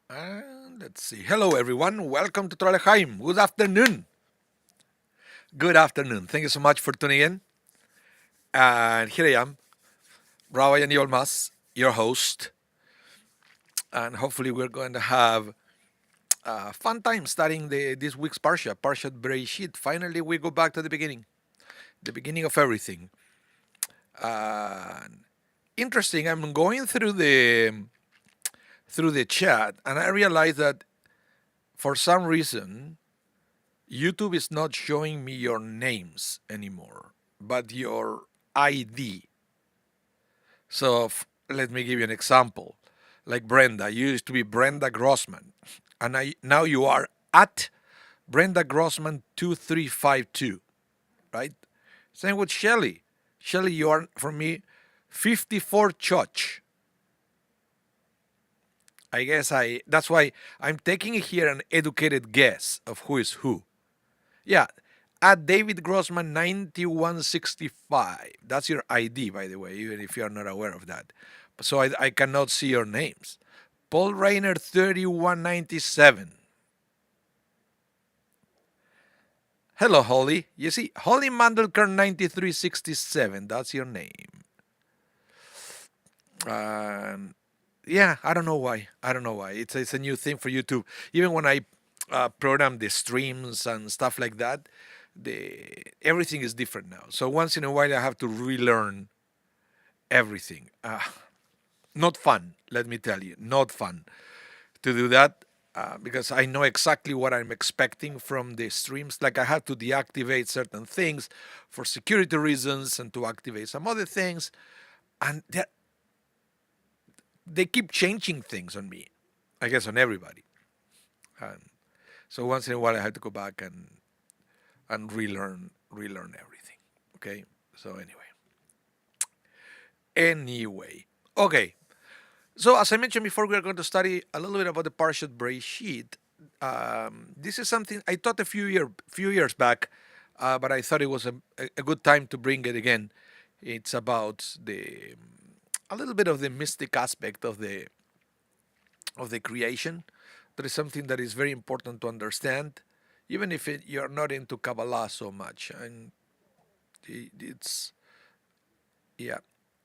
Let's see. Hello, everyone. Welcome to Torah. Good afternoon. Good afternoon. Thank you so much for tuning in. And here I am, Rabbi Anibal, your host. And hopefully, we're going to have a fun time studying this week's Parsha Bereishit. Finally, we go back to the beginning of everything. And interesting. I'm going through the chat, and I realized that for some reason YouTube is not showing me your names anymore, but your ID. So let me give you an example. Like Brenda, you used to be Brenda Grossman, and now you are at Brenda Grossman 2352, right? Same with Shelly. Shelly, you are for me 54 Church. I guess that's why I'm taking here an educated guess of who is who. Yeah, at David Grossman 9165. That's your ID, by the way, even if you're not aware of that. So I cannot see your names. Paul Rainer 3197. Hello, Holly. You see, Holly Mandelkern 9367. That's your name. Yeah, I don't know why. I don't know why. It's a new thing for YouTube. Even when I program the streams and stuff like that, everything is different now. So once in a while, I have to relearn everything. Not fun, let me tell you. Not fun to do that because I know exactly what I'm expecting from the streams. Like I have to deactivate certain things for security reasons and to activate some other things. And they keep changing things on me, I guess on everybody. And so once in a while, I have to go back and relearn everything. Okay. So anyway, okay. So as I mentioned before, we are going to study a little bit about the Parshat Bereishit. This is something I taught a few years back, but I thought it was a good time to bring it again. It's about a little bit of the mystic aspect of the creation. That is something that is very important to understand, even if you're not into Kabbalah so much. And it's yeah.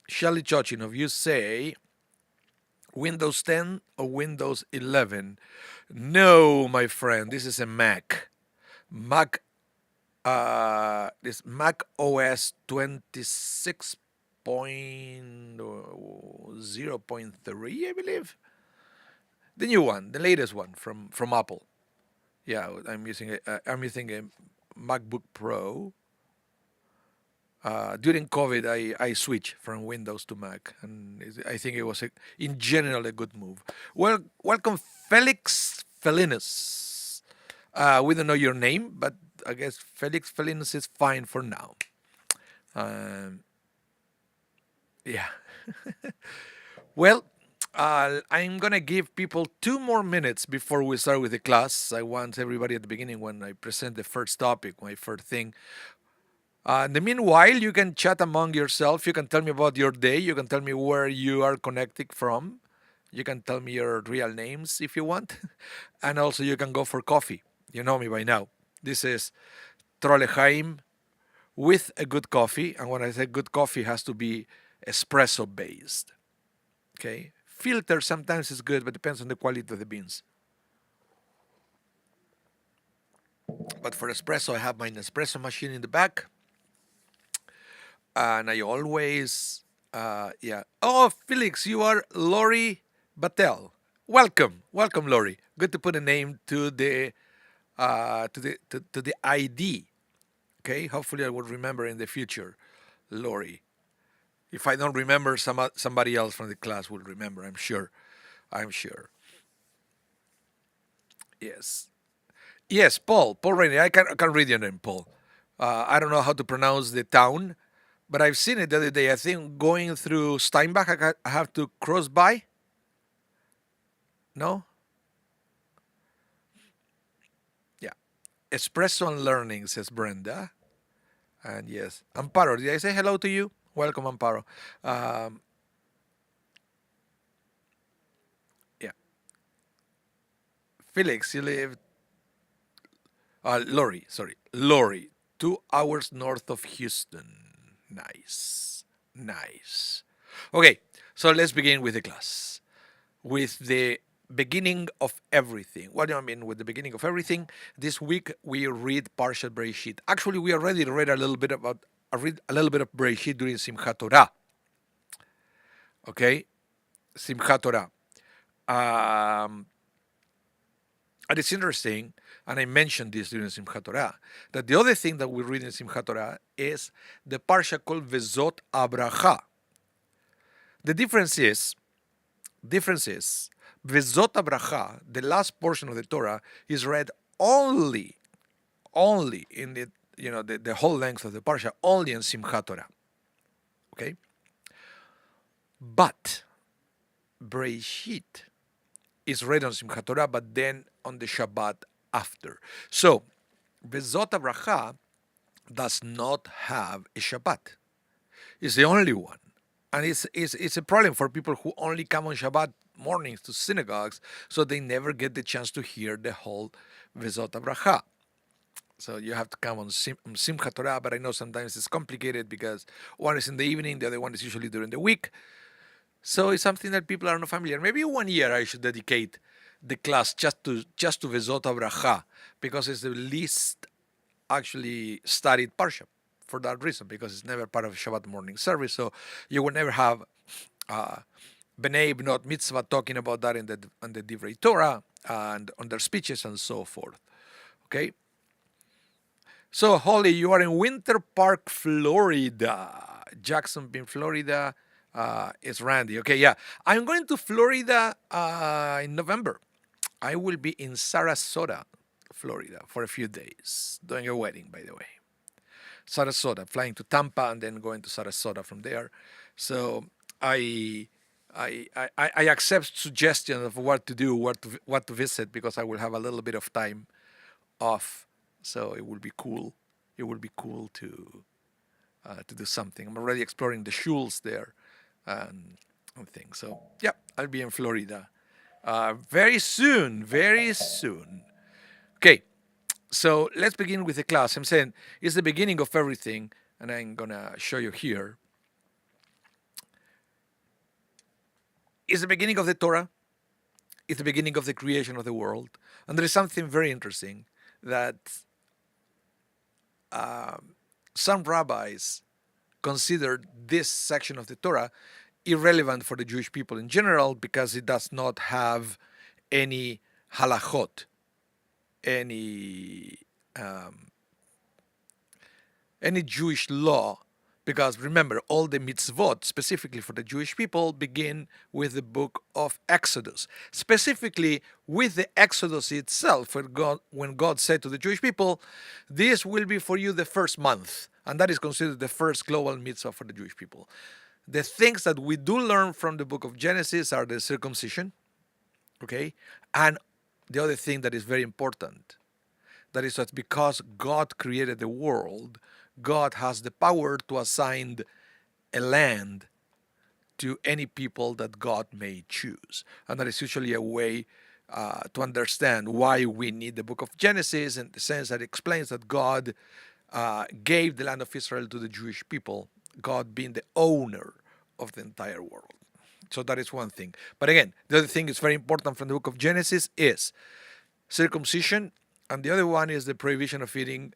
Shelly Chochinov, you say Windows 10 or Windows 11? No, my friend, this is a Mac. Mac, this Mac OS 26.0.3, I believe. The new one, the latest one from Apple. Yeah, I'm using a MacBook Pro. During COVID, I switched from Windows to Mac, and I think it was in general a good move. Well, welcome Felix Felinus. We don't know your name, but I guess Felix Felinus is fine for now. Um, yeah. Well, I'm gonna give people 2 more minutes before we start with the class. I want everybody at the beginning, when I present the first topic, my first thing. In the meanwhile, you can chat among yourself. You can tell me about your day. You can tell me where you are connecting from. You can tell me your real names if you want. And also, you can go for coffee. You know me by now. This is Trollheim with a good coffee. And when I say good coffee, it has to be espresso based. Okay? Filter sometimes is good, but depends on the quality of the beans. But for espresso, I have my Nespresso machine in the back. And I always, yeah. Oh, Felix, you are Lori Batel. Welcome, Lori. Good to put a name to the ID. Okay, hopefully I will remember in the future, Lori. If I don't remember, somebody else from the class will remember. I'm sure. I'm sure. Yes. Yes, Paul Rainey. I can read your name, Paul. I don't know how to pronounce the town, but I've seen it the other day. I think going through Steinbach, I have to cross by. No? Yeah. Espresso and learning, says Brenda. And yes, Amparo, did I say hello to you? Welcome, Amparo. Um, yeah. Felix, you live, Lori, sorry, Lori, 2 hours north of Houston. Nice, nice. Okay, so let's begin with the class. With the beginning of everything. What do I mean with the beginning of everything? This week we read Parshat Bereishit. Actually, we already read a little bit about read a little bit of Bereishit during Simchat Torah. Okay, Simchat Torah. Um, and it's interesting, and I mentioned this during Simchat Torah, that the other thing that we read in Simchat Torah is the parsha called Vezot Abracha. The difference is, Vezot Abracha, the last portion of the Torah, is read only in the whole length of the parsha, only in Simchat Torah. Okay? But Bereishit is read on Simchat Torah, but then on the Shabbat after. So, Vezot Abracha does not have a Shabbat. It's the only one. And it's a problem for people who only come on Shabbat mornings to synagogues, so they never get the chance to hear the whole Vezot Abracha. So you have to come on Simchat Torah, but I know sometimes it's complicated because one is in the evening, the other one is usually during the week. So it's something that people are not familiar. Maybe 1 year I should dedicate the class just to Vezot Abracha, because it's the least actually studied parsha for that reason, because it's never part of Shabbat morning service. So you will never have B'nai Bnot Mitzvah talking about that in the Divrei Torah and on their speeches and so forth. Okay. So Holly, you are in Winter Park, Florida. Jacksonville, Florida. Is Randy. Okay, yeah. I'm going to Florida in November. I will be in Sarasota, Florida for a few days, doing a wedding, by the way. Sarasota, flying to Tampa and then going to Sarasota from there. So I accept suggestions of what to do, what to visit, because I will have a little bit of time off. So it will be cool. It will be cool to do something. I'm already exploring the shuls there and things. So yeah, I'll be in Florida very soon. Very soon. Okay. So let's begin with the class. I'm saying it's the beginning of everything, and I'm gonna show you here. It's the beginning of the Torah. It's the beginning of the creation of the world, and there is something very interesting that some rabbis consider this section of the Torah irrelevant for the Jewish people in general because it does not have any halachot, any Jewish law, because remember, all the mitzvot, specifically for the Jewish people, begin with the book of Exodus. Specifically with the Exodus itself, when God said to the Jewish people, this will be for you the first month. And that is considered the first global mitzvah for the Jewish people. The things that we do learn from the book of Genesis are the circumcision, okay? And the other thing that is very important, that is that because God created the world, God has the power to assign a land to any people that God may choose. And that is usually a way to understand why we need the book of Genesis, in the sense that it explains that God gave the land of Israel to the Jewish people, God being the owner of the entire world. So that is one thing. But again, the other thing is very important from the book of Genesis is circumcision, and the other one is the prohibition of eating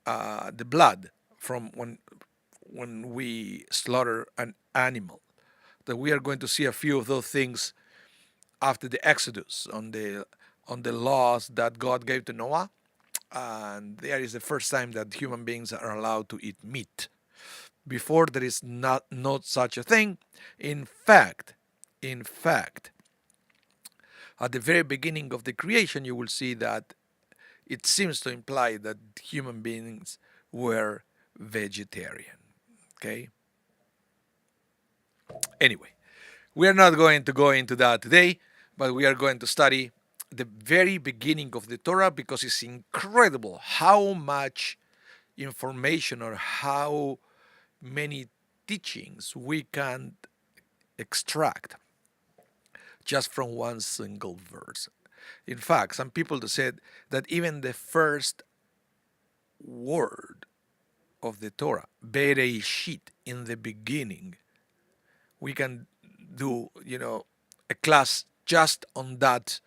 the blood from when we slaughter an animal. That we are going to see a few of those things after the Exodus on the laws that God gave to Noah, and there is the first time that human beings are allowed to eat meat. Before, there is not such a thing. In fact, at the very beginning of the creation, you will see that it seems to imply that human beings were vegetarian. Okay? Anyway, we are not going to go into that today, but we are going to study the very beginning of the Torah, because it's incredible how much information or how many teachings we can extract just from one single verse. In fact, some people said that even the first word of the Torah, Bereishit, in the beginning, we can do, a class just on that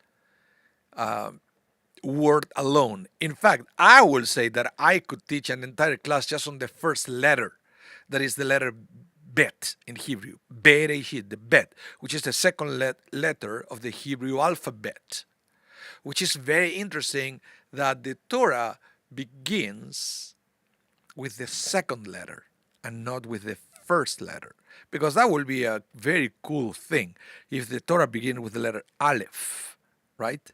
word alone. In fact, I will say that I could teach an entire class just on the first letter, that is the letter Bet in Hebrew, Bereishit, the Bet, which is the second letter of the Hebrew alphabet, which is very interesting that the Torah begins with the second letter and not with the first letter, because that will be a very cool thing if the Torah begins with the letter Aleph, right?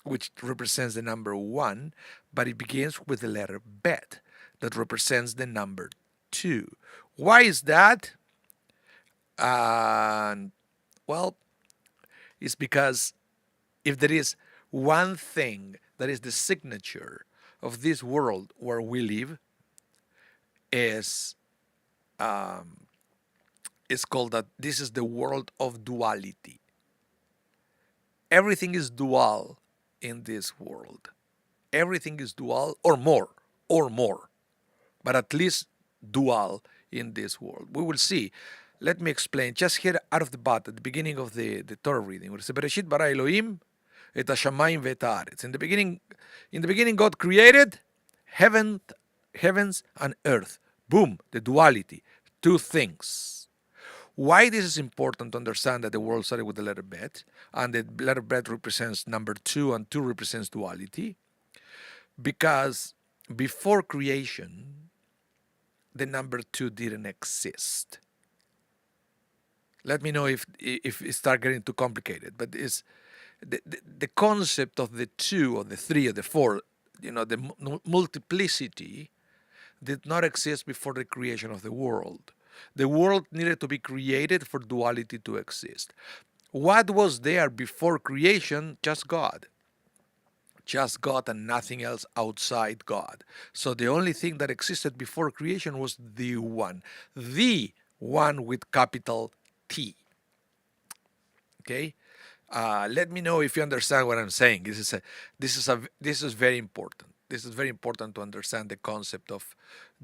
Which represents the number one, but it begins with the letter Bet that represents the number two. Why is that? And well, it's because if there is one thing that is the signature of this world where we live, is it's called that this is the world of duality. Everything is dual in this world. Everything is dual or more, but at least dual in this world. We will see. Let me explain. Just here out of the bat, at the beginning of the Torah reading, where it says, Bereishit bara Elohim et hashamayim ve'et haaretz. In the beginning, God created heavens and earth. Boom, the duality. Two things. Why this is important to understand that the world started with the letter Bet, and the letter Bet represents number two, and two represents duality, because before creation, the number two didn't exist. Let me know if it starts getting too complicated, but it's the concept of the two or the three or the four, the multiplicity did not exist before the creation of the world. The world needed to be created for duality to exist. What was there before creation? Just God. Just God and nothing else outside God. So the only thing that existed before creation was the one with capital T. Okay? Let me know if you understand what I'm saying. This is very important. This is very important to understand the concept of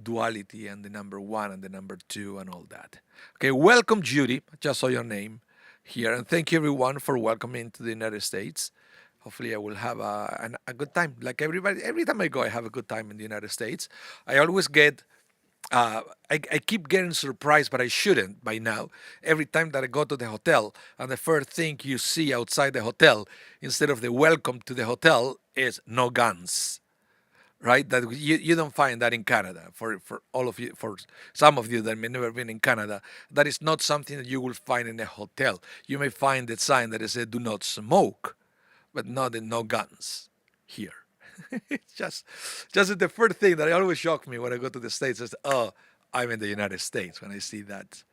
duality and the number one and the number two and all that. Okay, welcome Judy. I just saw your name here, and thank you everyone for welcoming to the United States. Hopefully I will have a good time. Like everybody, every time I go, I have a good time in the United States. I always get I keep getting surprised, but I shouldn't by now. Every time that I go to the hotel, and the first thing you see outside the hotel, instead of the welcome to the hotel, is no guns. Right? That you don't find that in Canada. For all of you, for some of you that may never been in Canada, that is not something that you will find in a hotel. You may find the sign that says "Do not smoke," but not the "No guns" here. It's just the first thing that always shocks me when I go to the States is, oh, I'm in the United States when I see that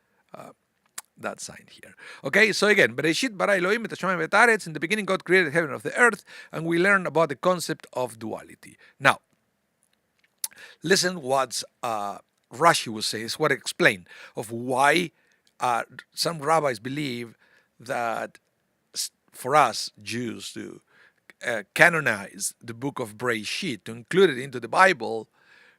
sign here. Okay, so again, Bereishit bara Elohim et hashamayim ve'et haaretz. In the beginning, God created heaven and the earth, and we learn about the concept of duality. Now, listen what Rashi will say. Is what I explain of why some rabbis believe that for us Jews to canonize the book of Bereishit, to include it into the Bible,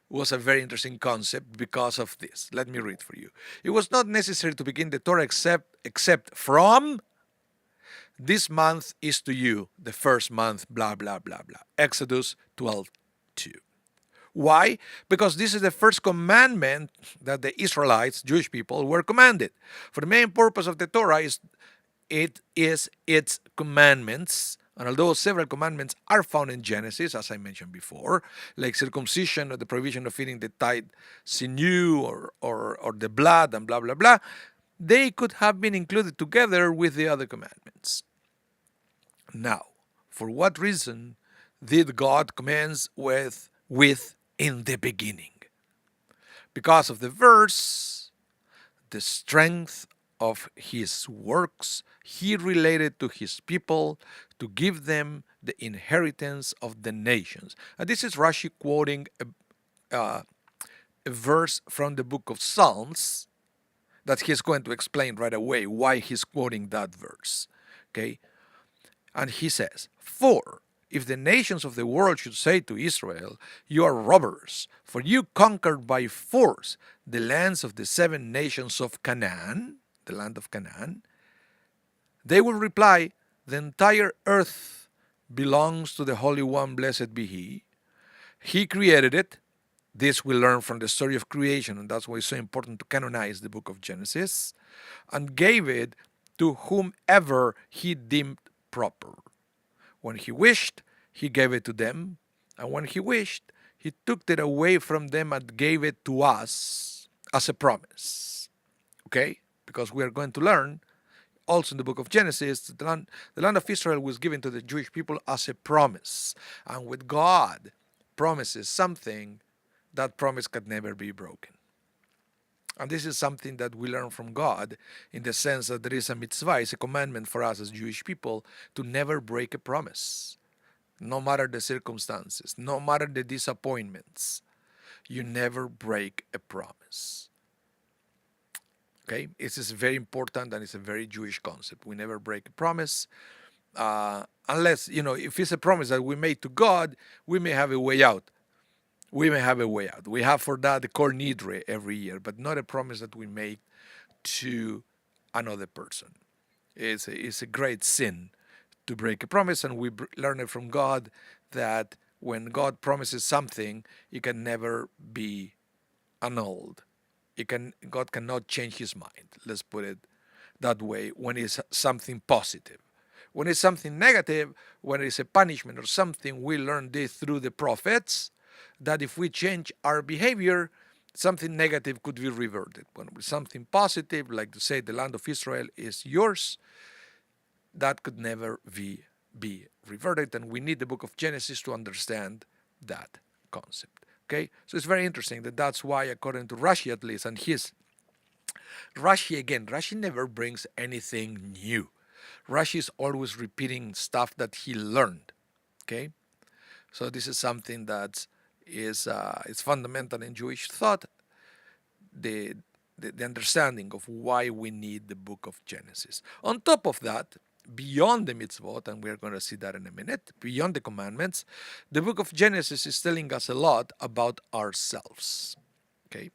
was a very interesting concept because of this. Let me read for you. It was not necessary to begin the Torah except from this month is to you the first month, blah, blah, blah, blah. Exodus 12:2. Why? Because this is the first commandment that the Israelites, Jewish people, were commanded. For the main purpose of the Torah is its commandments. And although several commandments are found in Genesis, as I mentioned before, like circumcision or the provision of eating the tithe sinew or the blood and blah, blah, blah, they could have been included together with the other commandments. Now, for what reason did God commence with in the beginning? Because of the verse, the strength of his works, he related to his people to give them the inheritance of the nations. And this is Rashi quoting a verse from the book of Psalms that he's going to explain right away why he's quoting that verse. Okay, And he says, "For if the nations of the world should say to Israel, 'You are robbers, for you conquered by force the lands of the 7 nations of Canaan,' the land of Canaan, they will reply, 'The entire earth belongs to the Holy One, blessed be He. He created it.'" This we learn from the story of creation, and that's why it's so important to canonize the book of Genesis. "And gave it to whomever He deemed proper. When He wished, He gave it to them, and when He wished, He took it away from them and gave it to us as a promise." Okay? Because we are going to learn also in the book of Genesis, the land of Israel was given to the Jewish people as a promise. And with God promises something, that promise can never be broken. And this is something that we learn from God in the sense that there is a mitzvah, it's a commandment for us as Jewish people to never break a promise. No matter the circumstances, no matter the disappointments, you never break a promise. Okay, this is very important and it's a very Jewish concept. We never break a promise unless, if it's a promise that we made to God, we may have a way out. We may have a way out. We have for that the Kol Nidre every year, but not a promise that we make to another person. It's a great sin to break a promise, and we learn it from God that when God promises something, it can never be annulled. God cannot change His mind. Let's put it that way. When it's something positive, when it's something negative, when it's a punishment or something, we learn this through the prophets, that if we change our behavior, something negative could be reverted. When something positive, like to say the land of Israel is yours, that could never be reverted. And we need the book of Genesis to understand that concept. Okay, so it's very interesting that's why, according to Rashi at least, and Rashi never brings anything new. Rashi is always repeating stuff that he learned. Okay, so this is something that is fundamental in Jewish thought, the understanding of why we need the book of Genesis. On top of that, beyond the mitzvot, and we're going to see that in a minute, beyond the commandments, the book of Genesis is telling us a lot about ourselves. Okay?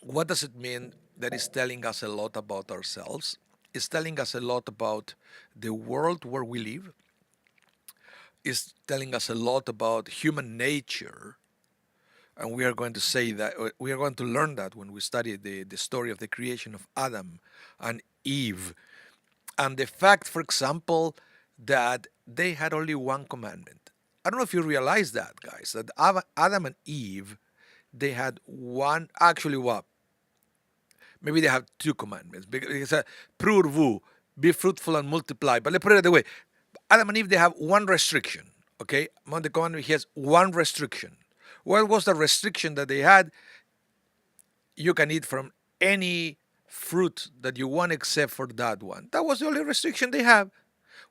What does it mean that it's telling us a lot about ourselves? It's telling us a lot about the world where we live. Is telling us a lot about human nature, and we are going to say that we are going to learn that when we study the story of the creation of Adam and Eve, and the fact, for example, that they had only one commandment. I don't know if you realize that, guys, that Adam and Eve, they had one, actually what? Maybe they have two commandments. Because Prurvu, be fruitful and multiply. But let's put it the way. Adam and Eve, they have one restriction. Okay? Among the commandment, he has one restriction. What was the restriction that they had? You can eat from any fruit that you want except for that one. That was the only restriction they have.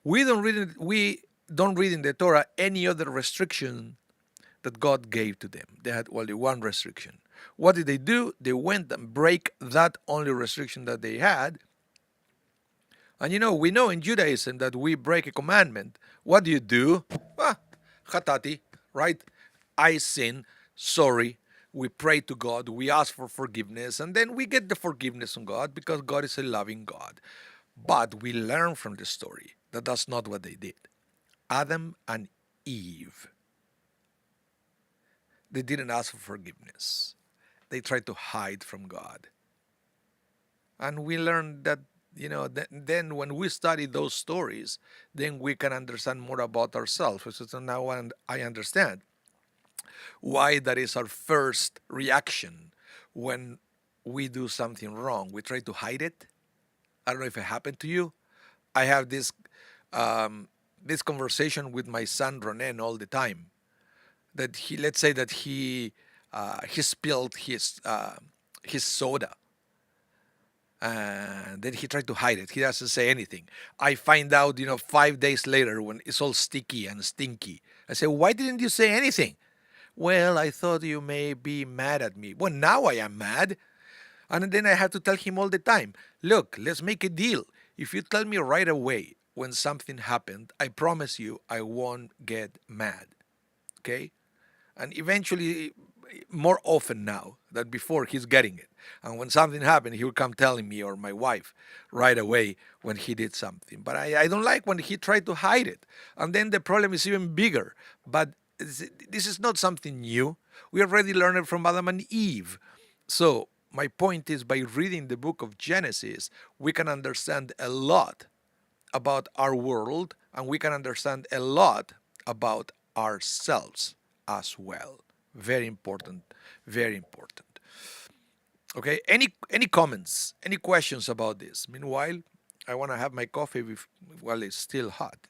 We don't read in the Torah any other restriction that God gave to them. They had only one restriction. What did they do? They went and break that only restriction that they had. And we know in Judaism that we break a commandment. What do you do? Hatati, right? I sin, sorry. We pray to God, we ask for forgiveness, and then we get the forgiveness from God because God is a loving God. But we learn from the story that that's not what they did. Adam and Eve, they didn't ask for forgiveness. They tried to hide from God. And we learned that, then when we study those stories, then we can understand more about ourselves. So now I understand why that is our first reaction when we do something wrong. We try to hide it. I don't know if it happened to you. I have this conversation with my son Ronen all the time. That let's say that he spilled his soda, and then he tried to hide it. He doesn't say anything. I find out, 5 days later when it's all sticky and stinky. I say, why didn't you say anything? Well, I thought you may be mad at me. Well, now I am mad. And then I have to tell him all the time, Look, let's make a deal. If you tell me right away when something happened, I promise you I won't get mad. Okay? And eventually, more often now than before, he's getting it. And when something happened, he will come telling me or my wife right away when he did something. But I don't like when he tried to hide it. And then the problem is even bigger. But this is not something new. We already learned it from Adam and Eve. So my point is, by reading the book of Genesis, we can understand a lot about our world, and we can understand a lot about ourselves as well. Very important, very important. Okay, any comments, any questions about this? Meanwhile, I want to have my coffee while it's still hot.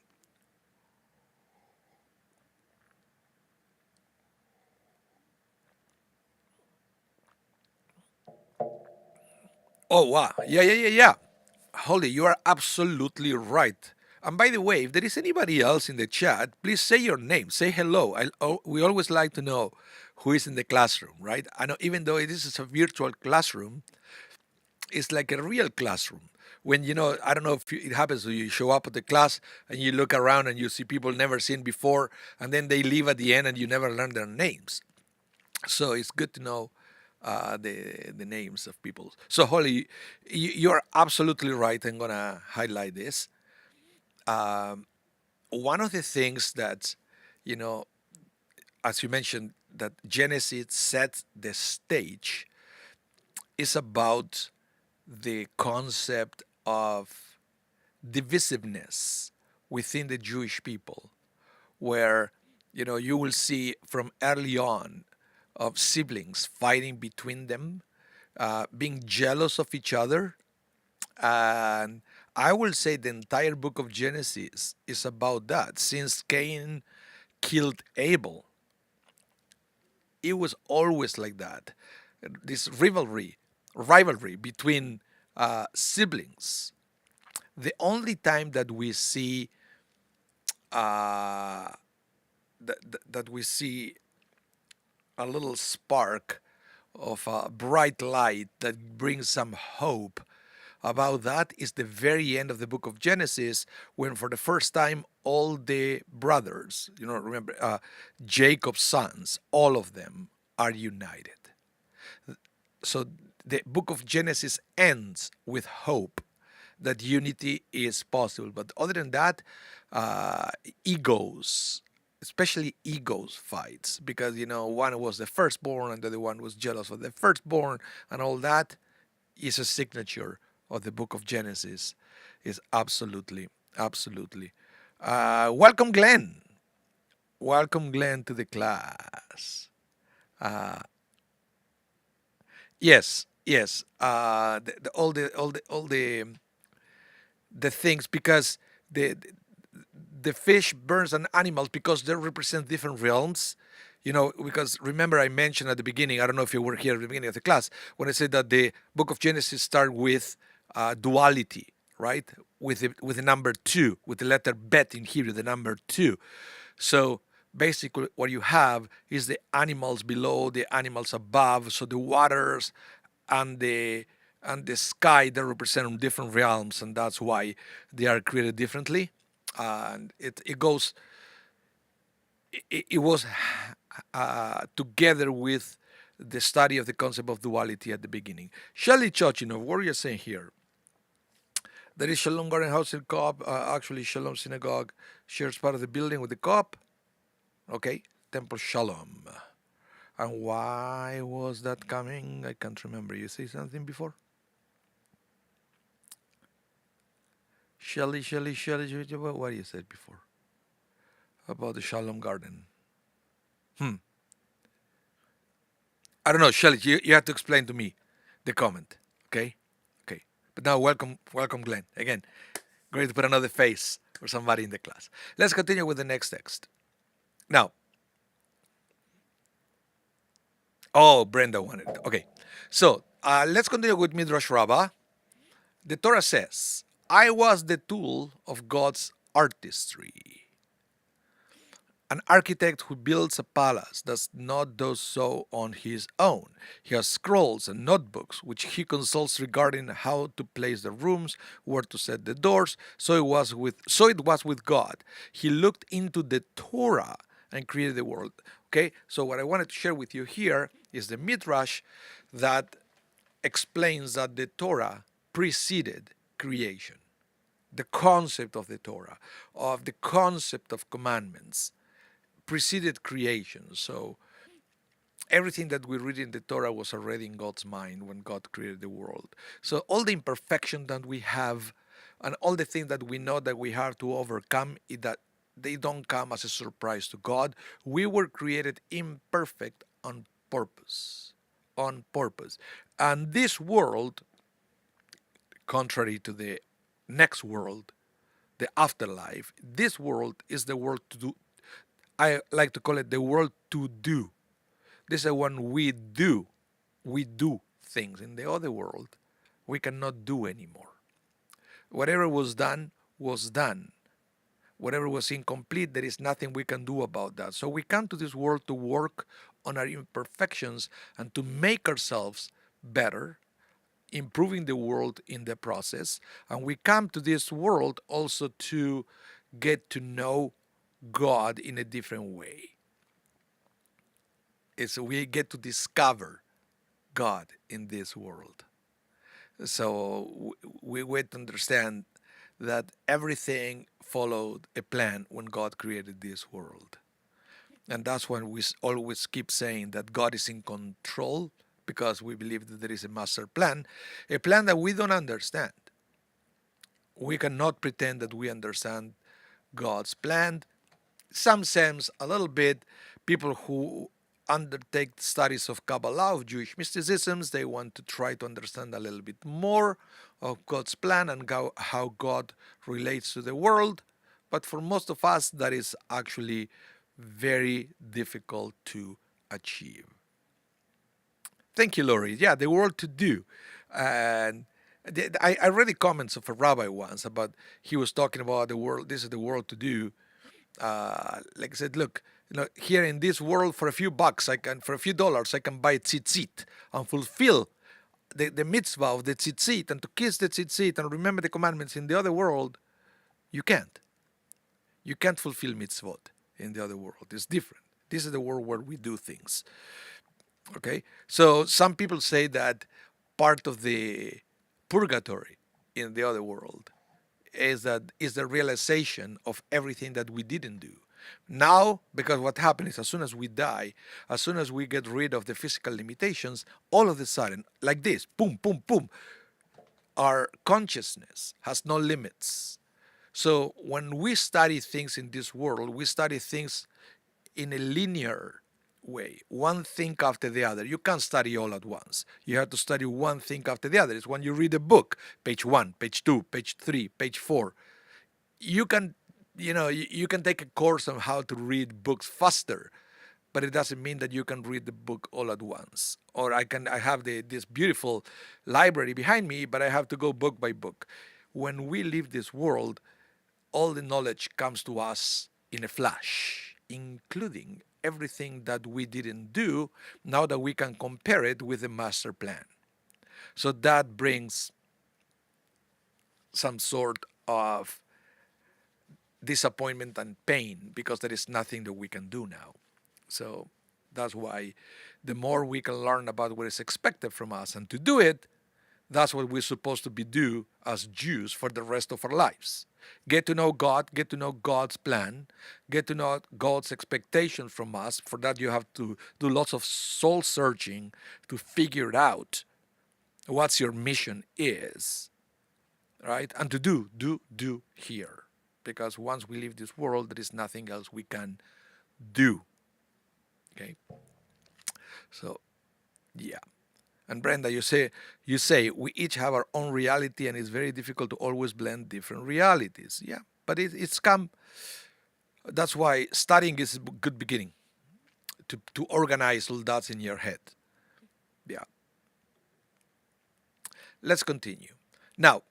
Oh wow, yeah. Holly, you are absolutely right. And by the way, if there is anybody else in the chat, please say your name, say hello. We always like to know who is in the classroom, right? I know even though this is a virtual classroom, it's like a real classroom. When I don't know if it happens, you show up at the class and you look around and you see people never seen before, and then they leave at the end and you never learn their names. So it's good to know the names of people. So Holly, you're absolutely right. I'm gonna highlight this. Um, One of the things that, you know, as you mentioned, that Genesis sets the stage is about the concept of divisiveness within the Jewish people, where you will see from early on of siblings fighting between them, being jealous of each other, and I will say the entire book of Genesis is about that. Since Cain killed Abel, it was always like that. This rivalry between siblings. The only time that we see uh, that we see a little spark of a bright light that brings some hope about that is the very end of the book of Genesis, when for the first time all the brothers, remember, Jacob's sons, all of them are united. So the book of Genesis ends with hope that unity is possible. But other than that, uh, egos, especially egos fights, because one was the firstborn and the other one was jealous of the firstborn, and all that is a signature of the book of Genesis. Is absolutely. Welcome, Glenn. Welcome, Glenn, to the class. Uh, yes. All the things, because the the fish, birds, and animals, because they represent different realms. Because remember I mentioned at the beginning, I don't know if you were here at the beginning of the class, when I said that the book of Genesis start with duality, right? With the number two, with the letter bet in Hebrew, the number two. So basically what you have is the animals below, the animals above. So the waters and the sky, they represent different realms, and that's why they are created differently. And it goes, it was together with the study of the concept of duality at the beginning. Shelley Chochinov, what are you saying here? There is Shalom Garden House in Coop. Actually, Shalom Synagogue shares part of the building with the Coop. Okay, Temple Shalom. And why was that coming? I can't remember. You say something before? Shelley, what you said before about the Shalom Garden? I don't know, Shelley. You have to explain to me the comment. Okay, okay. But now, welcome, Glenn. Again, great to put another face for somebody in the class. Let's continue with the next text. Now, oh, Brenda wanted it. Okay, so let's continue with Midrash Rabbah. The Torah says, "I was the tool of God's artistry." An architect who builds a palace does not do so on his own. He has scrolls and notebooks which he consults regarding how to place the rooms, where to set the doors. So it was with God. He looked into the Torah and created the world. Okay, so what I wanted to share with you here is the midrash that explains that the Torah preceded creation. The concept of the Torah, of the concept of commandments, preceded creation. So everything that we read in the Torah was already in God's mind when God created the world. So all the imperfection that we have and all the things that we know that we have to overcome, that they don't come as a surprise to God. We were created imperfect on purpose. On purpose. And this world, contrary to the next world, the afterlife, this world is the world to do. I like to call it the world to do. This is when we do. We do things. In the other world, we cannot do anymore. Whatever was done was done. Whatever was incomplete, there is nothing we can do about that. So we come to this world to work on our imperfections and to make ourselves better, improving the world in the process. And we come to this world also to get to know God in a different way. It's we get to discover God in this world. So we get to understand that everything followed a plan when God created this world. And that's when we always keep saying that God is in control, because we believe that there is a plan that we don't understand. We cannot pretend that we understand God's plan. Some sense a little bit. People who undertake studies of Kabbalah, of Jewish mysticisms, they want to try to understand a little bit more of God's plan and how God relates to the world. But for most of us, that is actually very difficult to achieve. Thank you, Lori. Yeah, the world to do. And I read the comments of a rabbi once about, he was talking about the world, this is the world to do. Like I said, look, here in this world, for a few bucks, for a few dollars, I can buy tzitzit and fulfill the mitzvah of the tzitzit and to kiss the tzitzit and remember the commandments. In the other world, you can't. You can't fulfill mitzvot in the other world. It's different. This is the world where we do things. Okay? So some people say that part of the purgatory in the other world is the realization of everything that we didn't do. Now, because what happens is, as soon as we die, as soon as we get rid of the physical limitations, all of a sudden, like this, boom, boom, boom, our consciousness has no limits. So when we study things in this world, we study things in a linear way, one thing after the other. You can't study all at once. You have to study one thing after the other. It's when you read a book, page 1, page 2, page 3, page 4. You can, you can take a course on how to read books faster, but it doesn't mean that you can read the book all at once. Or I have this beautiful library behind me, but I have to go book by book. When we leave this world, all the knowledge comes to us in a flash, including everything that we didn't do, now that we can compare it with the master plan. So that brings some sort of disappointment and pain, because there is nothing that we can do now. So that's why the more we can learn about what is expected from us and to do it, that's what we're supposed to be do as Jews for the rest of our lives. Get to know God, get to know God's plan, get to know God's expectations from us. For that, you have to do lots of soul searching to figure it out what your mission is, right? And to do here. Because once we leave this world, there is nothing else we can do. Okay? So, yeah. And Brenda, you say we each have our own reality, and it's very difficult to always blend different realities. Yeah, but it's come. That's why studying is a good beginning to organize all that in your head. Yeah. Let's continue. Now,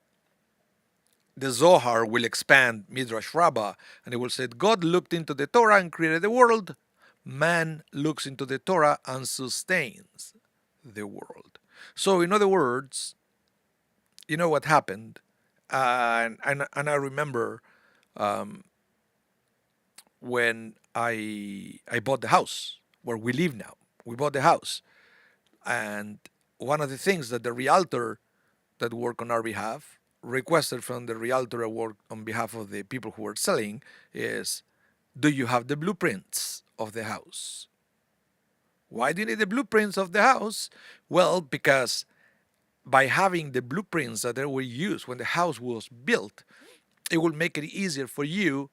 the Zohar will expand Midrash Rabbah, and it will say, God looked into the Torah and created the world. Man looks into the Torah and sustains the world. So, in other words, you know what happened? And I remember when I bought the house where we live now. We bought the house, and one of the things that the realtor that worked on our behalf requested from the realtor that worked on behalf of the people who were selling is, do you have the blueprints of the house? Why do you need the blueprints of the house? Well, because by having the blueprints that they were used when the house was built, it will make it easier for you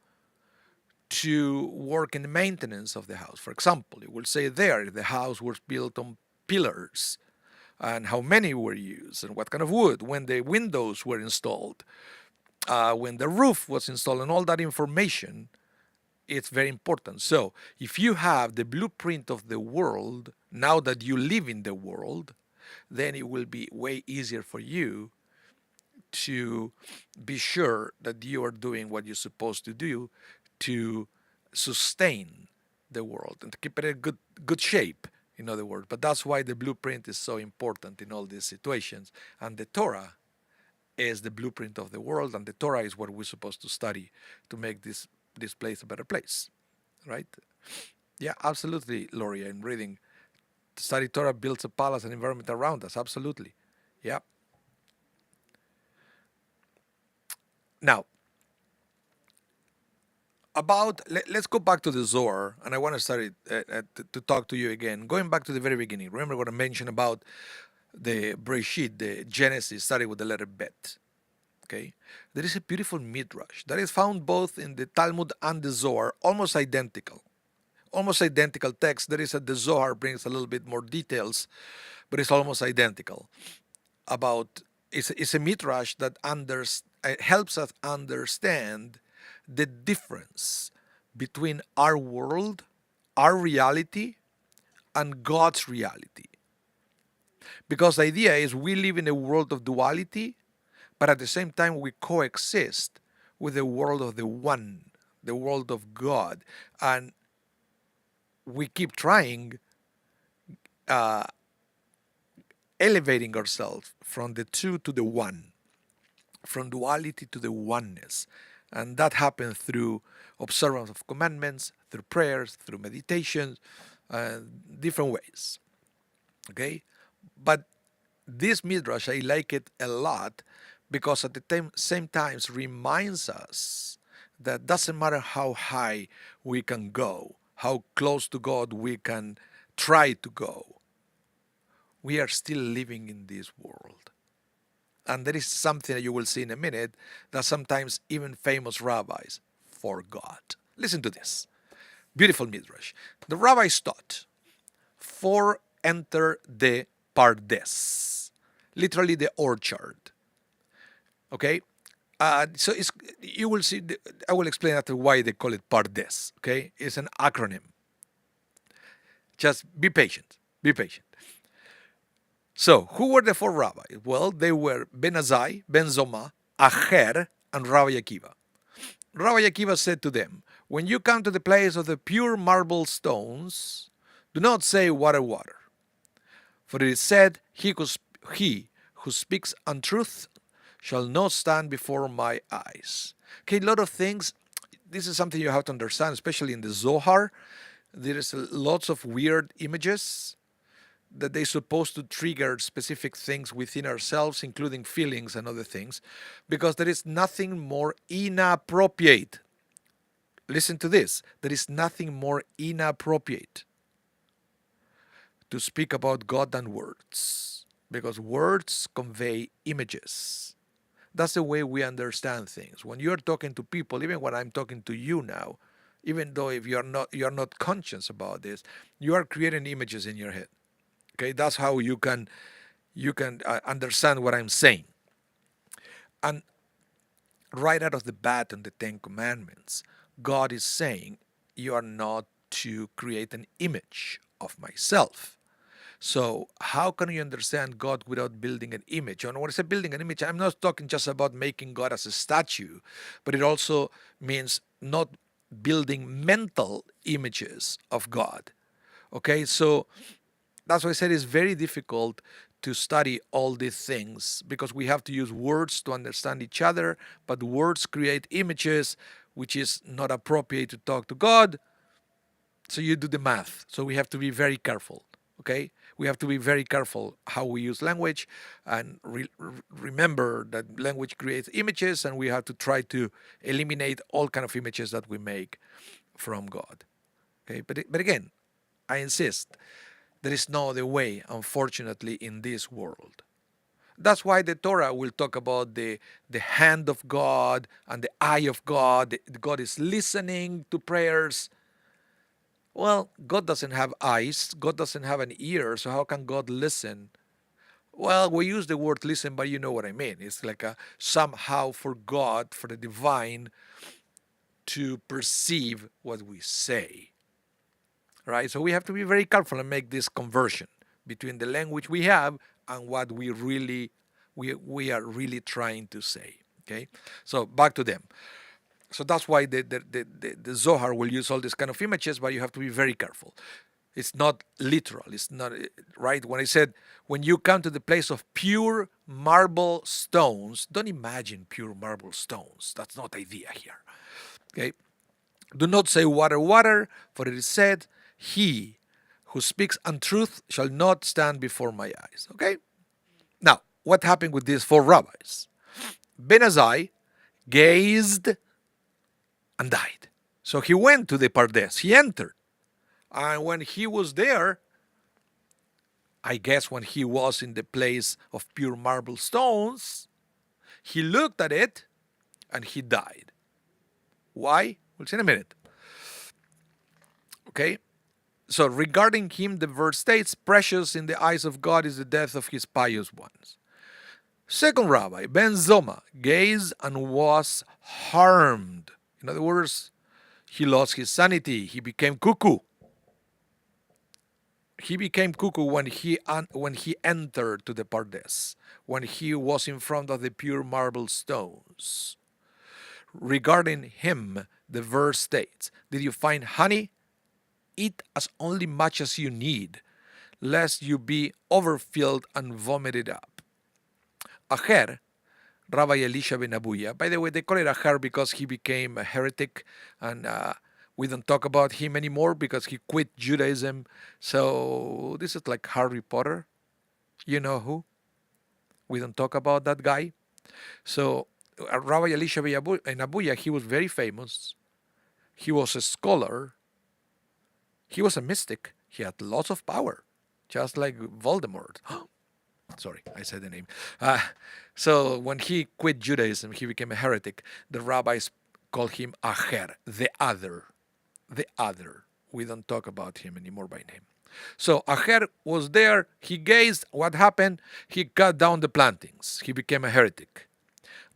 to work in the maintenance of the house. For example, it will say there if the house was built on pillars and how many were used and what kind of wood, when the windows were installed, when the roof was installed, and all that information. It's very important. So if you have the blueprint of the world, now that you live in the world, then it will be way easier for you to be sure that you are doing what you're supposed to do to sustain the world and to keep it in good shape, in other words. But that's why the blueprint is so important in all these situations. And the Torah is the blueprint of the world, and the Torah is what we're supposed to study to make this place a better place, right? Yeah, absolutely, Lori. I'm reading. To study Torah builds a palace and environment around us. Absolutely. Yeah. Now, let's go back to the Zohar, and I want to start to talk to you again. Going back to the very beginning. Remember what I mentioned about the Bereishit, the Genesis, started with the letter Bet. Okay, there is a beautiful midrash that is found both in the Talmud and the Zohar, almost identical text. There is the Zohar brings a little bit more details, but it's almost identical. About it's a midrash that helps us understand the difference between our world, our reality, and God's reality. Because the idea is we live in a world of duality, but at the same time we coexist with the world of the one, the world of God, and we keep trying elevating ourselves from the two to the one, from duality to the oneness. And that happens through observance of commandments, through prayers, through meditations, different ways. Okay? But this midrash, I like it a lot because at the same time reminds us that doesn't matter how high we can go, how close to God we can try to go, we are still living in this world. And there is something that you will see in a minute that sometimes even famous rabbis forgot. Listen to this. Beautiful midrash. The rabbis taught, for enter the pardes, literally the orchard. Okay? So you will see, I will explain after why they call it pardes. Okay? It's an acronym. Just be patient. Be patient. So, who were the four rabbis? Well, they were Ben Azai, Ben Zoma, Acher, and Rabbi Akiva. Rabbi Akiva said to them, when you come to the place of the pure marble stones, do not say water, water. For it is said, he who speaks untruth shall not stand before my eyes. Okay, a lot of things. This is something you have to understand, especially in the Zohar. There is lots of weird images that they're supposed to trigger specific things within ourselves, including feelings and other things, because there is nothing more inappropriate. Listen to this. There is nothing more inappropriate to speak about God than words, because words convey images. That's the way we understand things. When you're talking to people, even when I'm talking to you now, even though if you're not conscious about this, you are creating images in your head. Okay, that's how you can understand what I'm saying. And right out of the bat in the Ten Commandments, God is saying, you are not to create an image of myself. So how can you understand God without building an image? And when I say building an image, I'm not talking just about making God as a statue, but it also means not building mental images of God. Okay, so that's why I said it's very difficult to study all these things because we have to use words to understand each other, but words create images, which is not appropriate to talk to God. So you do the math. So we have to be very careful. Okay, we have to be very careful how we use language, and remember that language creates images, and we have to try to eliminate all kind of images that we make from God. Okay, but again, I insist, there is no other way, unfortunately, in this world. That's why the Torah will talk about the hand of God and the eye of God. God is listening to prayers. Well, God doesn't have eyes, God doesn't have an ear, so how can God listen? Well, we use the word listen, but you know what I mean. It's like a somehow for God, for the divine, to perceive what we say. Right? So we have to be very careful and make this conversion between the language we have and what we are really trying to say. Okay? So back to them. So that's why the Zohar will use all these kind of images, but you have to be very careful. It's not literal. It's not right. When I said, when you come to the place of pure marble stones, don't imagine pure marble stones. That's not the idea here. Okay. Do not say water, water, for it is said, he who speaks untruth shall not stand before my eyes. Okay. Now, what happened with these four rabbis? Ben Azai gazed and died. So he went to the Pardes. He entered. And when he was there, I guess when he was in the place of pure marble stones, he looked at it and he died. Why? We'll see in a minute. Okay? So regarding him, the verse states, precious in the eyes of God is the death of his pious ones. Second rabbi, Ben Zoma, gazed and was harmed. In other words, he lost his sanity. He became cuckoo. He became cuckoo when he entered to the Pardes, when he was in front of the pure marble stones. Regarding him, the verse states, did you find honey? Eat as only much as you need, lest you be overfilled and vomited up. Acher, Rabbi Elisha ben Abuya. By the way, they call it Acher because he became a heretic, and we don't talk about him anymore because he quit Judaism. So this is like Harry Potter. You know who? We don't talk about that guy. So Rabbi Elisha ben Abuya, he was very famous. He was a scholar. He was a mystic. He had lots of power, just like Voldemort. Sorry, I said the name. So when he quit Judaism, he became a heretic. The rabbis called him Acher, the other. The other. We don't talk about him anymore by name. So Acher was there. He gazed. What happened? He cut down the plantings. He became a heretic.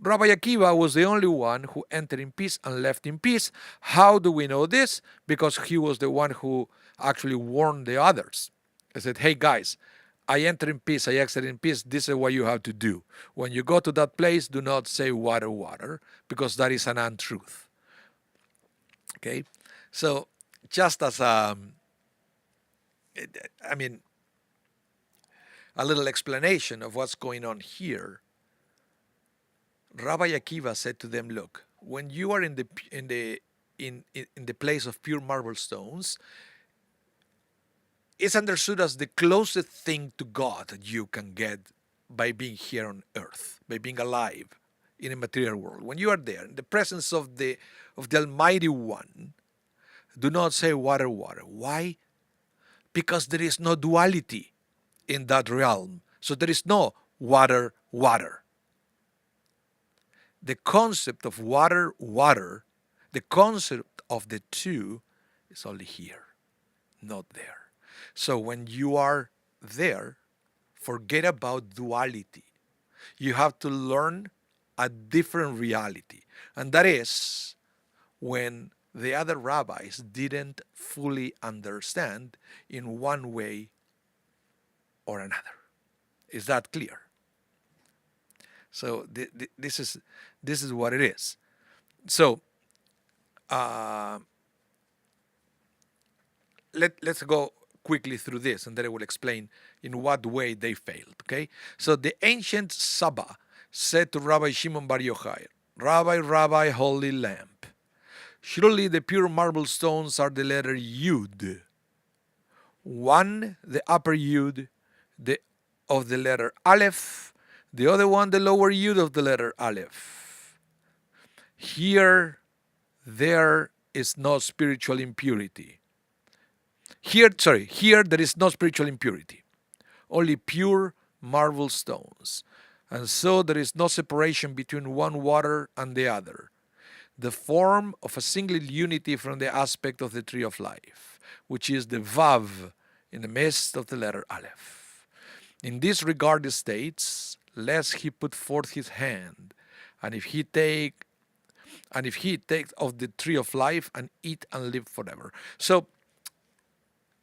Rabbi Akiva was the only one who entered in peace and left in peace. How do we know this? Because he was the one who actually warned the others. He said, hey guys, I enter in peace, I exit in peace. This is what you have to do. When you go to that place, do not say water, water, because that is an untruth. Okay? So, just as a little explanation of what's going on here, Rabbi Akiva said to them, look, when you are in the place of pure marble stones, it's understood as the closest thing to God that you can get by being here on earth, by being alive in a material world. When you are there, in the presence of the Almighty One, do not say water, water. Why? Because there is no duality in that realm. So there is no water, water. The concept of water, water, the concept of the two is only here, not there. So when you are there, forget about duality. You have to learn a different reality. And that is when the other rabbis didn't fully understand in one way or another. Is that clear? So this is what it is. So uh, let's go quickly through this, and then I will explain in what way they failed. Okay. So the ancient Saba said to Rabbi Shimon Bar Yochai, Rabbi, Rabbi, holy lamp, surely the pure marble stones are the letter Yud. One, the upper Yud the, of the letter Aleph, the other one, the lower Yud of the letter Aleph. Here, there is no spiritual impurity. Here there is no spiritual impurity, only pure marble stones. And so there is no separation between one water and the other. The form of a single unity from the aspect of the tree of life, which is the Vav in the midst of the letter Aleph. In this regard it states, lest he put forth his hand, and if he take of the tree of life and eat and live forever. So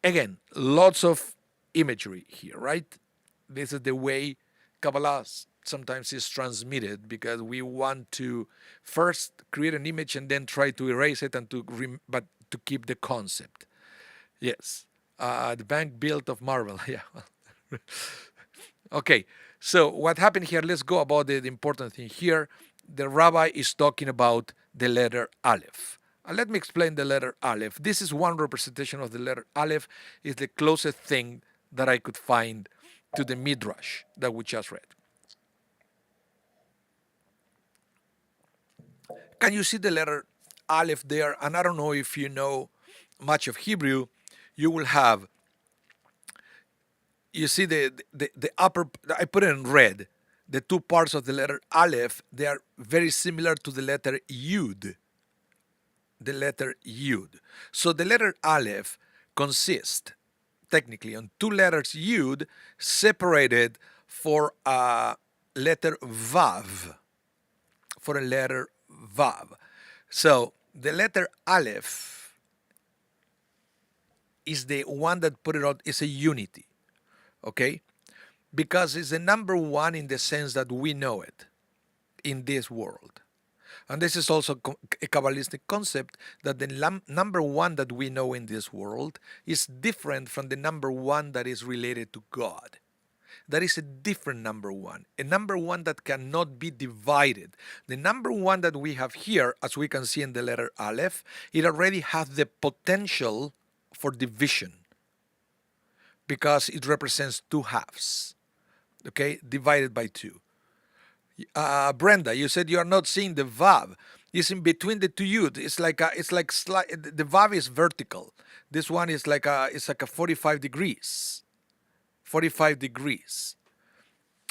again, lots of imagery here, right? This is the way Kabbalah sometimes is transmitted, because we want to first create an image and then try to erase it and but to keep the concept. Yes, the bank built of marble. Yeah. Okay, so what happened here? Let's go about the important thing here. The rabbi is talking about the letter Aleph. And let me explain the letter Aleph. This is one representation of the letter Aleph. Is the closest thing that I could find to the Midrash that we just read. Can you see the letter Aleph there? And I don't know if you know much of Hebrew. You will have, you see the upper, I put it in red, the two parts of the letter Aleph, they are very similar to the letter Yud. The letter Yud. So the letter Aleph consists technically on two letters Yud separated for a letter Vav. For a letter Vav. So the letter Aleph is the one that put it out, is a unity. Okay? Because it's the number one in the sense that we know it in this world. And this is also a Kabbalistic concept, that the number one that we know in this world is different from the number one that is related to God. That is a different number one, a number one that cannot be divided. The number one that we have here, as we can see in the letter Aleph, it already has the potential for division, because it represents two halves, okay, divided by two. Brenda, you said you are not seeing the Vav. It's in between the two Yud. It's like the Vav is vertical. This one is it's like a 45 degrees. 45 degrees.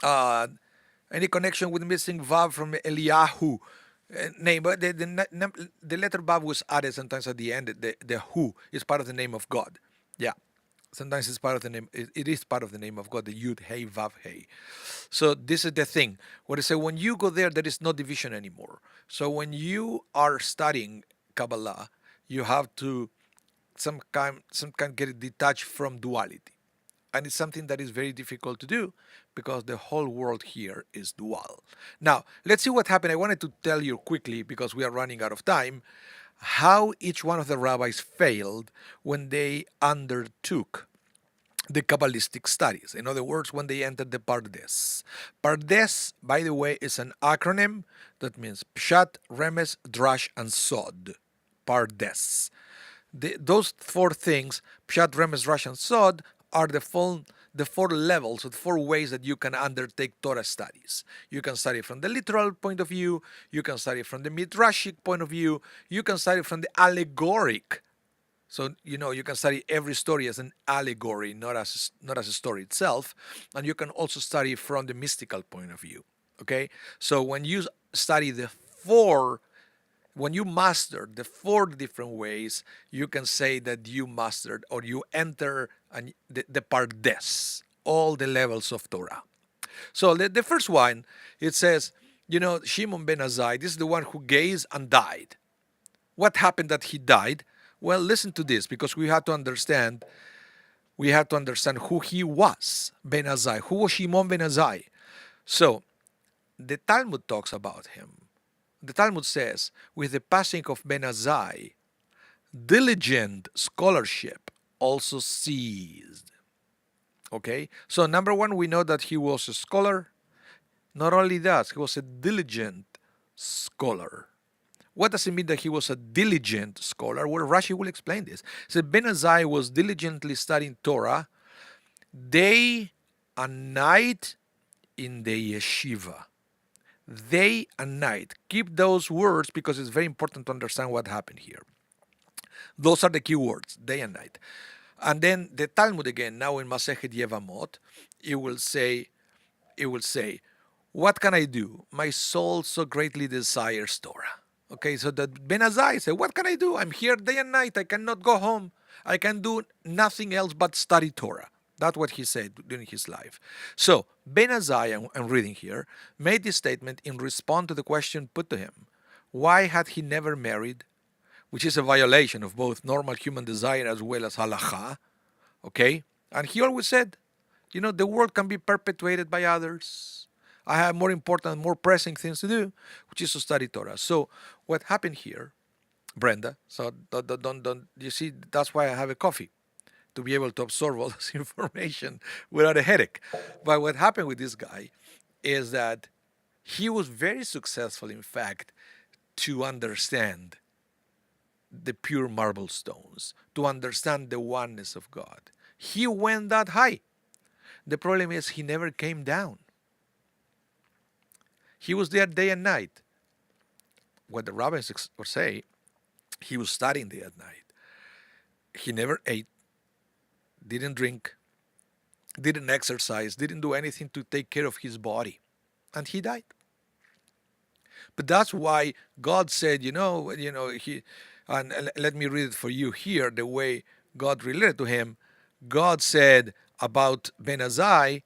Any connection with missing Vav from Eliyahu? Name, but the letter Vav was added sometimes at the end. The Hu is part of the name of God. Yeah. Sometimes it's part of the name. It is part of the name of God. The Yud Hey Vav Hey. So this is the thing. What I say, when you go there is no division anymore. So when you are studying Kabbalah, you have to some kind get detached from duality, and it's something that is very difficult to do, because the whole world here is dual. Now let's see what happened. I wanted to tell you quickly, because we are running out of time, how each one of the rabbis failed when they undertook the Kabbalistic studies. In other words, when they entered the Pardes. Pardes, by the way, is an acronym that means Pshat, Remes, Drash, and Sod. Pardes. Those four things, Pshat, Remes, Drash, and Sod, are the four levels, the four ways that you can undertake Torah studies. You can study from the literal point of view, you can study from the midrashic point of view, you can study from the allegoric. So, you can study every story as an allegory, not as a story itself. And you can also study from the mystical point of view. Okay? So when you study when you master the four different ways, you can say that you mastered, or you enter the Pardes, all the levels of Torah. So the first one, it says, Shimon ben Azai, this is the one who gazed and died. What happened that he died? Well, listen to this, because we have to understand we have to understand who he was, Ben Azai. Who was Shimon Ben Azai? So, the Talmud talks about him. The Talmud says, with the passing of Ben Azai, diligent scholarship also ceased. Okay? So, number one, we know that he was a scholar. Not only that, he was a diligent scholar. What does it mean that he was a diligent scholar? Well, Rashi will explain this. So Ben Azai was diligently studying Torah day and night in the yeshiva. Day and night. Keep those words because it's very important to understand what happened here. Those are the key words, day and night. And then the Talmud again, now in Masechet Yevamot, it will say, what can I do? My soul so greatly desires Torah. Okay, so that Ben Azai said, what can I do? I'm here day and night. I cannot go home. I can do nothing else but study Torah. That's what he said during his life. So Ben Azai, I'm reading here, made this statement in response to the question put to him. Why had he never married? Which is a violation of both normal human desire as well as halacha. Okay? And he always said, the world can be perpetuated by others. I have more important, more pressing things to do, which is to study Torah. So what happened here, Brenda, so don't you see, that's why I have a coffee, to be able to absorb all this information without a headache. But what happened with this guy is that he was very successful, in fact, to understand the pure marble stones, to understand the oneness of God. He went that high. The problem is he never came down. He was there day and night. What the rabbis would say, he was studying day and night. He never ate, didn't drink, didn't exercise, didn't do anything to take care of his body. And he died. But that's why God said, he, and let me read it for you here, the way God related to him. God said about Ben Azai,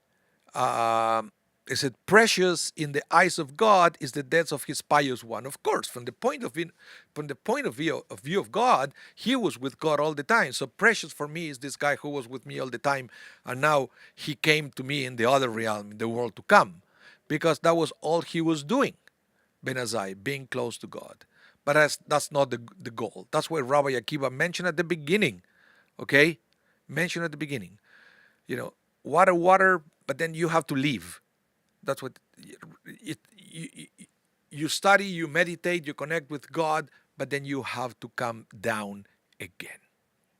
he said, precious in the eyes of God is the death of his pious one. Of course, from the point of view of God, he was with God all the time. So precious for me is this guy who was with me all the time, and now he came to me in the other realm, in the world to come, because that was all he was doing, Ben Azai, being close to God. But that's not the goal. That's why Rabbi Akiva mentioned at the beginning, okay? Mentioned at the beginning, water, but then you have to leave. That's what you study, you meditate, you connect with God, but then you have to come down again.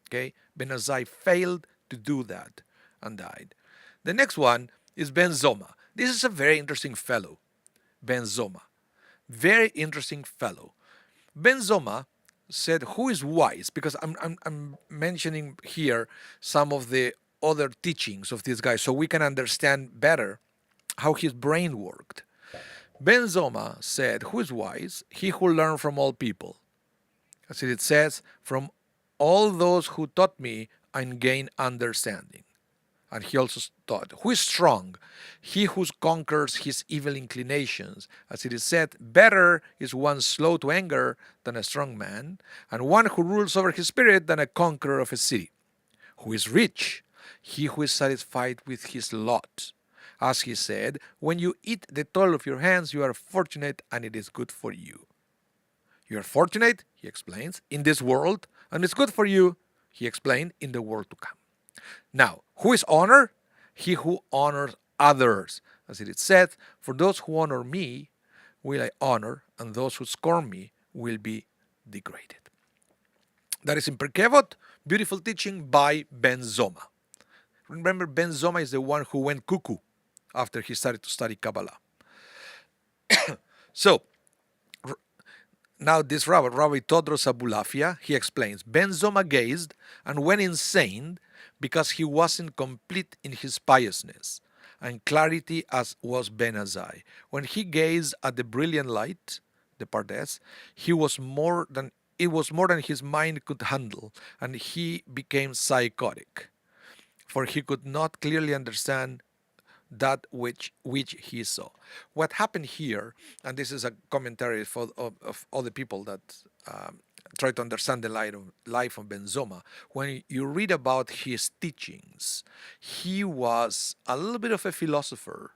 Okay? Ben Azai failed to do that and died. The next one is Ben Zoma. This is a very interesting fellow, Ben Zoma. Very interesting fellow. Ben Zoma said, who is wise? Because I'm mentioning here some of the other teachings of this guy so we can understand better how his brain worked. Ben Zoma said, who is wise? He who learned from all people. As it says, from all those who taught me and gained understanding. And he also taught, who is strong? He who conquers his evil inclinations. As it is said, better is one slow to anger than a strong man, and one who rules over his spirit than a conqueror of a city. Who is rich? He who is satisfied with his lot. As he said, when you eat the toil of your hands, you are fortunate and it is good for you. You are fortunate, he explains, in this world, and it's good for you, he explained, in the world to come. Now, who is honor? He who honors others. As it is said, for those who honor me will I honor, and those who scorn me will be degraded. That is in Perkevot, beautiful teaching by Ben Zoma. Remember, Ben Zoma is the one who went cuckoo after he started to study Kabbalah. So, now this Rabbi Todros Abulafia, he explains, Ben Zoma gazed and went insane because he wasn't complete in his piousness and clarity as was Ben Azai. When he gazed at the brilliant light, the Pardes, it was more than his mind could handle, and he became psychotic, for he could not clearly understand that which he saw. What happened here, and this is a commentary of all the people that try to understand the life of Ben Zoma, when you read about his teachings, he was a little bit of a philosopher,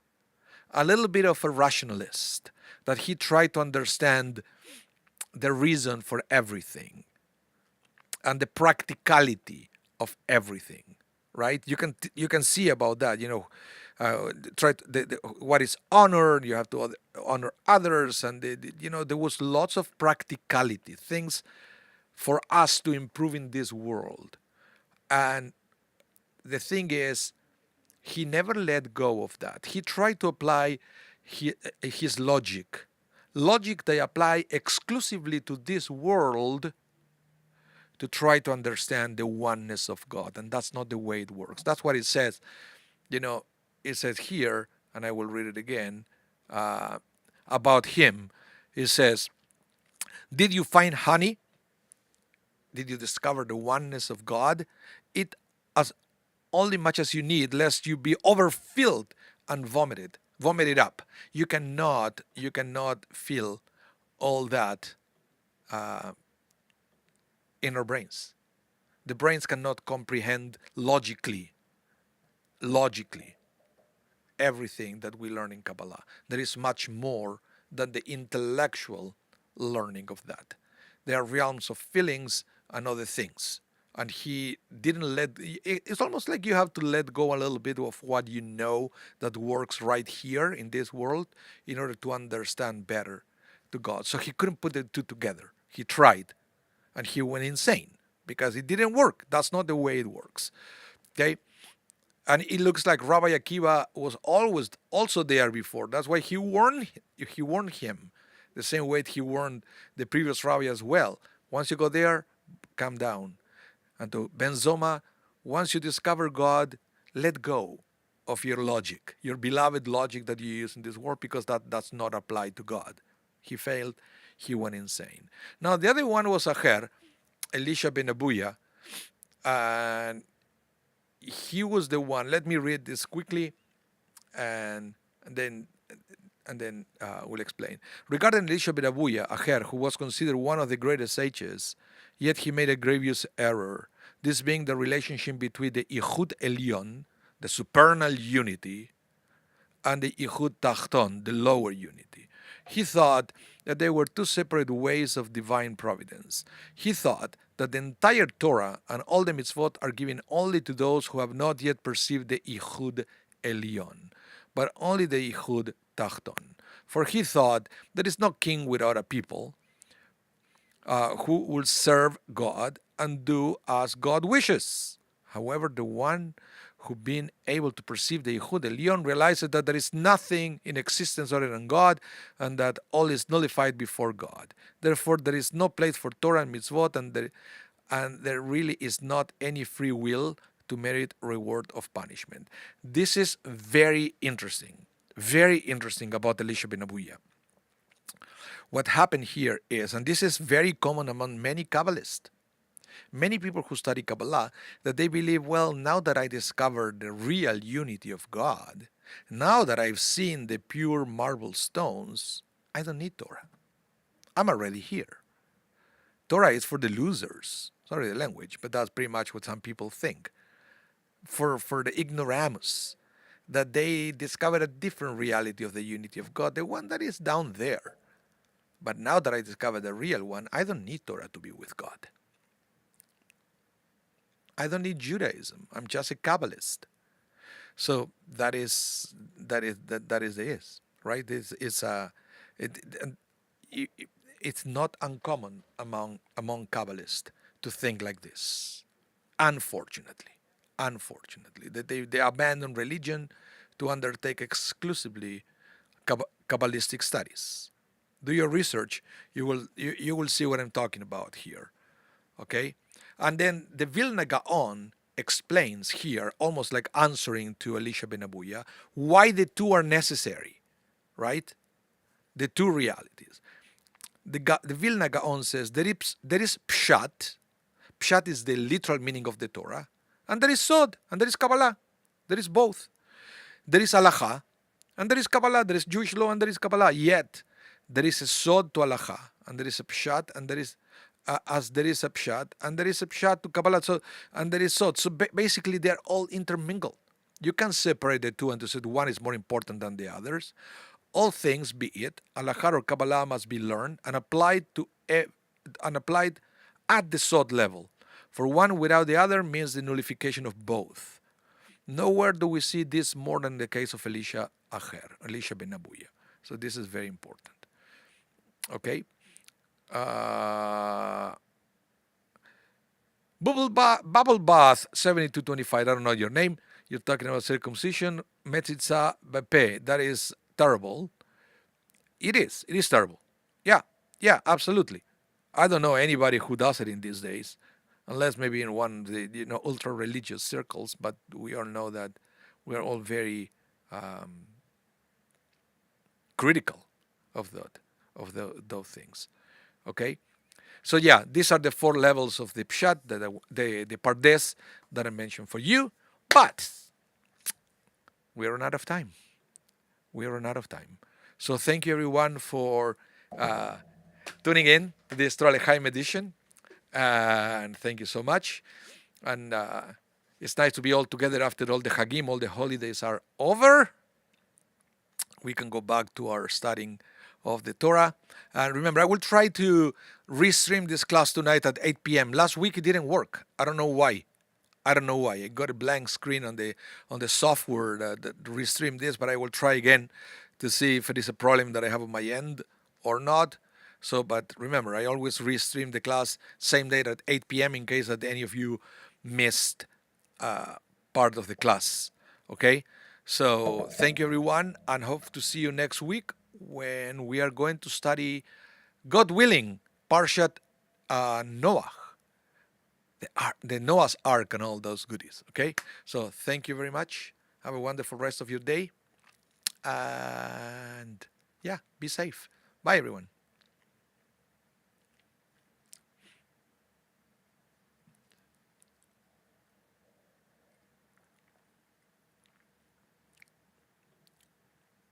a little bit of a rationalist, that he tried to understand the reason for everything and the practicality of everything, right? You can see about that. Try to, what is honor. You have to honor others, and there was lots of practicality things for us to improve in this world. And the thing is, he never let go of that. He tried to apply his logic they apply exclusively to this world, to try to understand the oneness of God. And that's not the way it works. That's what it says. It says here, and I will read it again, about him. It says, did you find honey? Did you discover the oneness of God? Eat as only much as you need, lest you be overfilled and vomited up. You cannot fill all that in our brains. The brains cannot comprehend logically everything that we learn in Kabbalah. There is much more than the intellectual learning of that. There are realms of feelings and other things. And he didn't it's almost like you have to let go a little bit of what you know that works right here in this world in order to understand better to God. So he couldn't put the two together. He tried, and he went insane because it didn't work. That's not the way it works. Okay? And it looks like Rabbi Akiva was always also there before. That's why he warned him the same way he warned the previous rabbi as well. Once you go there, calm down. And to Ben Zoma, once you discover God, let go of your logic, your beloved logic that you use in this world, because that does not apply to God. He failed. He went insane. Now, the other one was Acher, Elisha ben Abuya, and he was the one. Let me read this quickly, and then we'll explain. Regarding Elisha ben Abuya, Acher, who was considered one of the greatest sages, yet he made a grievous error, this being the relationship between the Ichud Elyon, the supernal unity, and the Ichud Tachton, the lower unity. He thought that they were two separate ways of divine providence. He thought that the entire Torah and all the mitzvot are given only to those who have not yet perceived the Ichud Elyon, but only the Ichud Tachton. For he thought there is no king without a people who will serve God and do as God wishes. However, the one who, being able to perceive the Yichud Elyon, realizes that there is nothing in existence other than God, and that all is nullified before God. Therefore, there is no place for Torah and mitzvot, and there really is not any free will to merit reward of punishment. This is very interesting about Elisha ben Abuya. What happened here is, and this is very common among many Kabbalists, many people who study Kabbalah, that they believe, well, now that I discovered the real unity of God, now that I've seen the pure marble stones, I don't need Torah. I'm already here. Torah is for the losers. Sorry the language, but that's pretty much what some people think. For the ignoramus, that they discovered a different reality of the unity of God, the one that is down there. But now that I discovered the real one, I don't need Torah to be with God. I don't need Judaism. I'm just a Kabbalist. So that is right. It's not uncommon among Kabbalists to think like this. Unfortunately, that they abandon religion to undertake exclusively Kabbalistic studies. Do your research. You will see what I'm talking about here. Okay. And then the Vilna Gaon explains here, almost like answering to Elisha ben Abuya, why the two are necessary, right? The two realities. The Vilna Gaon says there is Pshat. Pshat is the literal meaning of the Torah. And there is Sod, and there is Kabbalah. There is both. There is Halacha, and there is Kabbalah. There is Jewish law, and there is Kabbalah. Yet, there is a Sod to Halacha, and there is a Pshat, and there is as there is a pshat, and there is a pshat to Kabbalah, so, and there is sod. So basically, they're all intermingled. You can separate the two and to say one is more important than the others. All things, be it halakha or Kabbalah, must be learned and applied and applied at the sod level. For one without the other means the nullification of both. Nowhere do we see this more than in the case of Elisha ben Abuya. So this is very important. Okay. Bubble Bath 7225. I don't know your name. You're talking about circumcision. Metzitza bepe. That is terrible. It is. It is terrible. Yeah. Yeah. Absolutely. I don't know anybody who does it in these days, unless maybe in one of the ultra religious circles. But we all know that we are all very critical of those things. Okay. So yeah, these are the 4 levels of the pshat, the pardes that I mentioned for you. But we run out of time. We run out of time. So thank you everyone for tuning in to this Torah L'chaim edition, and thank you so much. And it's nice to be all together after all the Hagim, all the holidays are over. We can go back to our studying of the Torah. And remember, I will try to restream this class tonight at 8 p.m. Last week it didn't work. I don't know why. I got a blank screen on the software that restreamed this, but I will try again to see if it is a problem that I have on my end or not. So, but remember, I always restream the class same day at 8 p.m. in case that any of you missed part of the class. Okay? So thank you everyone, and hope to see you next week when we are going to study, God willing, Parshat Noah, the Noah's Ark and all those goodies. Okay? So thank you very much. Have a wonderful rest of your day. And yeah, be safe. Bye everyone.